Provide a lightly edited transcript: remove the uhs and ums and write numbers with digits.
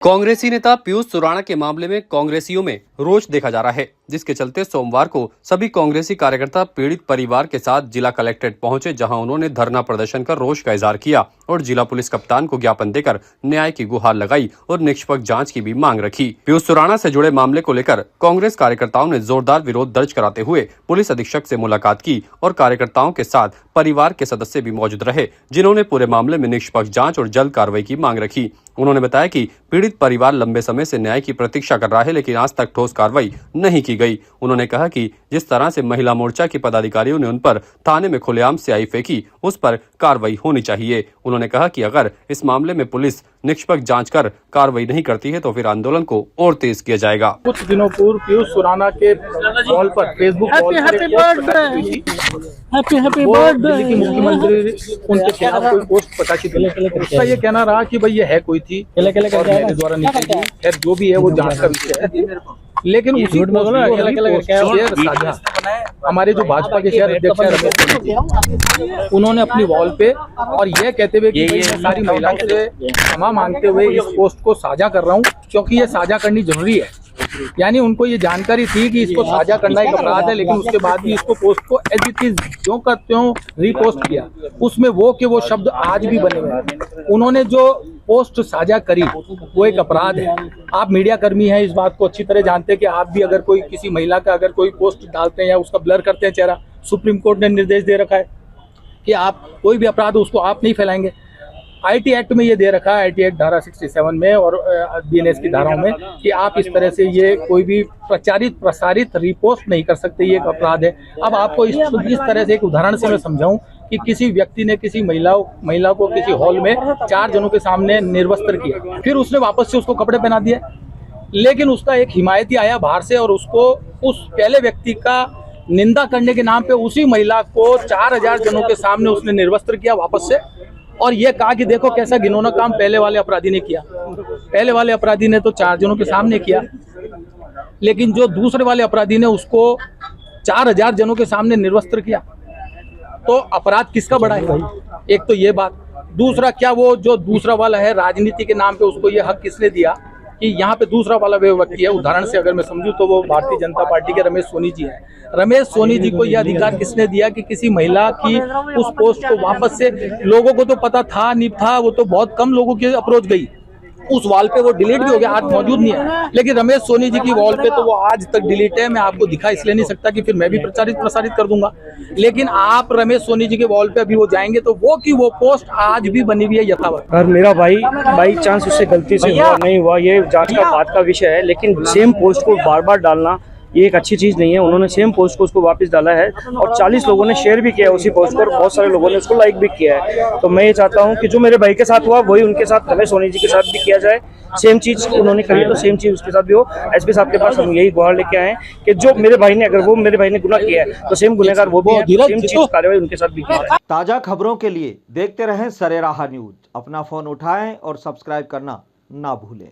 कांग्रेसी नेता पीयूष सुराणा के मामले में कांग्रेसियों में रोष देखा जा रहा है, जिसके चलते सोमवार को सभी कांग्रेसी कार्यकर्ता पीड़ित परिवार के साथ जिला कलेक्ट्रेट पहुंचे, जहां उन्होंने धरना प्रदर्शन कर रोष का इजहार किया और जिला पुलिस कप्तान को ज्ञापन देकर न्याय की गुहार लगाई और निष्पक्ष जांच की भी मांग रखी। पीयूष सुराणा से जुड़े मामले को लेकर कांग्रेस कार्यकर्ताओं ने जोरदार विरोध दर्ज कराते हुए पुलिस अधीक्षक से मुलाकात की और कार्यकर्ताओं के साथ परिवार के सदस्य भी मौजूद रहे, जिन्होंने पूरे मामले में निष्पक्ष जांच और जल्द कार्रवाई की मांग रखी। उन्होंने बताया कि पीड़ित परिवार लंबे समय से न्याय की प्रतीक्षा कर रहा है, लेकिन आज तक ठोस कार्रवाई नहीं की गई। उन्होंने कहा कि जिस तरह से महिला मोर्चा के पदाधिकारियों ने उन पर थाने में खुलेआम स्याही फेंकी, उस पर कार्रवाई होनी चाहिए। उन्होंने कहा कि अगर इस मामले में पुलिस निष्पक्ष जांच कर कार्रवाई नहीं करती है तो फिर आंदोलन को और तेज किया जाएगा। कुछ दिनों पूर्व पीयूष सुराणा के वॉल पर फेसबुक वॉल पर हैप्पी बर्थडे दिल्ली की मुख्यमंत्री उनके खिलाफ कोई पोस्ट प्रकाशित हुई। उसका ये कहना रहा कि भाई ये है कोई थी और मेरे द्वारा निकली थी। खैर जो भी है वो जांच का विषय है, लेकिन उसी शेयर साझा हमारे जो भाजपा के शहर अध्यक्ष हैं उन्होंने अपनी वॉल पे और ये कहते हुए कि मैं सारी महिलाओं से क्षमा मांगते हुए इस पोस्ट को साझा कर रहा हूँ, क्योंकि ये साझा करनी जरूरी है। यानी उनको ये जानकारी थी कि इसको साझा करना एक अपराध है, लेकिन उसके बाद भी इसको पोस्ट को एज इट इज ज्यों का त्यों रीपोस्ट किया। उसमें वो शब्द आज भी बने हुए हैं। उन्होंने जो पोस्ट साझा करी वो एक अपराध है। आप मीडिया कर्मी हैं, इस बात को अच्छी तरह जानते हैं कि आप भी अगर कोई किसी महिला का अगर कोई पोस्ट डालते हैं या उसका ब्लर करते हैं चेहरा, सुप्रीम कोर्ट ने निर्देश दे रखा है कि आप कोई भी अपराध उसको आप नहीं फैलाएंगे। आईटी एक्ट में ये दे रखा है, आईटी एक्ट धारा 67 में और बीएनएस की धाराओं में, कि आप इस तरह से ये कोई भी प्रसारित रिपोस्ट नहीं कर सकते, ये एक अपराध है। अब आपको इस तरह से एक उदाहरण से मैं समझाऊं कि किसी व्यक्ति ने किसी महिला को किसी हॉल में 4 जनों के सामने निर्वस्त्र किया, फिर उसने वापस से उसको कपड़े पहना दिए, लेकिन उसका एक हिमायती आया बाहर से और उसको उस पहले व्यक्ति का निंदा करने के नाम पे उसी महिला को 4000 जनों के सामने उसने निर्वस्त्र किया वापस से, और ये कहा कि देखो कैसा घिनौना काम पहले वाले अपराधी ने किया। पहले वाले अपराधी ने तो 4 जनों के सामने किया, लेकिन जो दूसरे वाले अपराधी ने उसको 4000 जनों के सामने निर्वस्त्र किया। तो अपराध किसका बड़ा है भाई? एक तो ये बात। दूसरा, क्या वो जो दूसरा वाला है राजनीति के नाम पे उसको ये हक किसने दिया कि यहाँ पे दूसरा वाला व्यक्ति है? उदाहरण से अगर मैं समझूं तो वो भारतीय जनता पार्टी के रमेश सोनी जी हैं। रमेश सोनी जी को यह अधिकार किसने दिया कि किसी महिला की उस पोस्ट को वापस से, लोगों को तो पता था नहीं था, वो तो बहुत कम लोगों की अप्रोच गई, उस वॉल पे वो डिलीट भी हो गया, आज मौजूद नहीं है, लेकिन रमेश सोनी जी की वॉल पे तो वो आज तक डिलीट है। मैं आपको दिखा इसलिए नहीं सकता कि फिर मैं भी प्रसारित कर दूंगा, लेकिन आप रमेश सोनी जी के वॉल पे अभी वो जाएंगे तो वो पोस्ट आज भी बनी हुई है यथावत। और मेरा भाई बाई चांस उससे गलती से हुआ नहीं हुआ, ये जांच का बात का विषय है, लेकिन सेम पोस्ट को बार बार डालना ये एक अच्छी चीज नहीं है। उन्होंने सेम पोस्ट को उसको वापस डाला है और 40 लोगों ने शेयर भी किया है उसी पोस्ट को और बहुत सारे लोगों ने उसको लाइक भी किया है। तो मैं ये चाहता हूँ कि जो मेरे भाई के साथ हुआ वही उनके साथ रमेश सोनी जी के साथ भी किया जाए। सेम चीज उन्होंने करी तो सेम चीज उसके साथ भी हो। एसपी साहब के पास हम यही गुहार लेके आए कि जो मेरे भाई ने, अगर वो मेरे भाई ने गुनाह किया है तो सेम गुनहगार वो भी है, सेम चीज कार्रवाई उनके साथ भी की जाए। ताजा खबरों के लिए देखते रहें सरेराह न्यूज। अपना फोन उठाएं और सब्सक्राइब करना ना भूलें।